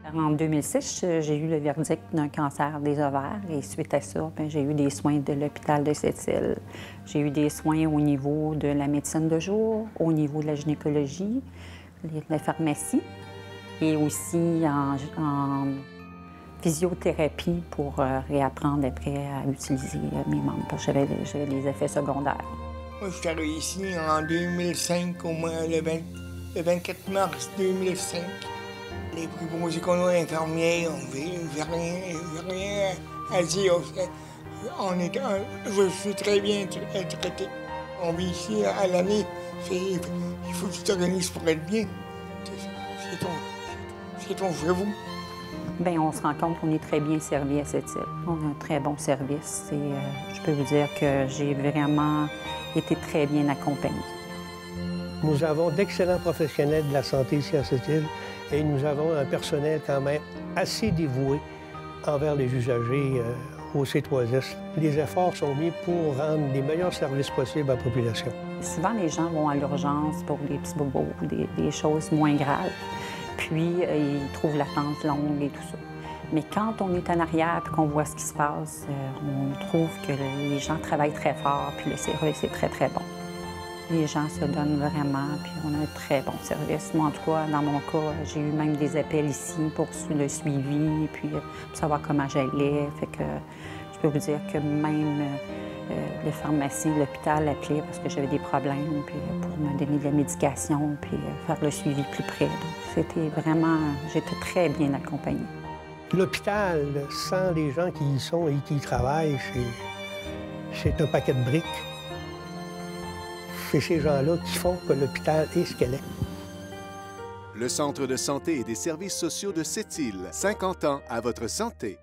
En 2006, j'ai eu le verdict d'un cancer des ovaires et suite à ça, j'ai eu des soins de l'hôpital de Sept-Îles. J'ai eu des soins au niveau de la médecine de jour, au niveau de la gynécologie, de la pharmacie et aussi en physiothérapie pour réapprendre après à utiliser mes membres parce que j'avais des effets secondaires. Moi, je suis arrivé ici en 2005, au moins le 24 mars 2005. Les préposés qu'on a infirmiers, on ne veut rien à dire. Je suis très bien traité. On vit ici à l'année. Il faut que tu t'organises pour être bien. C'est ton chez vous. Bien, on se rend compte qu'on est très bien servi à cette île. On a un très bon service et je peux vous dire que j'ai vraiment été très bien accompagnée. Nous avons d'excellents professionnels de la santé ici à cette île et nous avons un personnel quand même assez dévoué envers les usagers au C3S. Les efforts sont mis pour rendre les meilleurs services possibles à la population. Souvent, les gens vont à l'urgence pour des petits bobos ou des choses moins graves. Puis, ils trouvent l'attente longue et tout ça. Mais quand on est en arrière et qu'on voit ce qui se passe, on trouve que les gens travaillent très fort puis le service est très, très bon. Les gens se donnent vraiment, puis on a un très bon service. Moi, en tout cas, dans mon cas, j'ai eu même des appels ici pour le suivi, puis pour savoir comment j'allais. Fait que je peux vous dire que même les pharmacies, l'hôpital appelaient parce que j'avais des problèmes, puis pour me donner de la médication, puis faire le suivi plus près. C'était vraiment... J'étais très bien accompagnée. L'hôpital, sans les gens qui y sont et qui y travaillent, c'est un paquet de briques. C'est ces gens-là qui font que l'hôpital est ce qu'elle est. Le Centre de santé et des services sociaux de Sept-Îles. 50 ans à votre santé.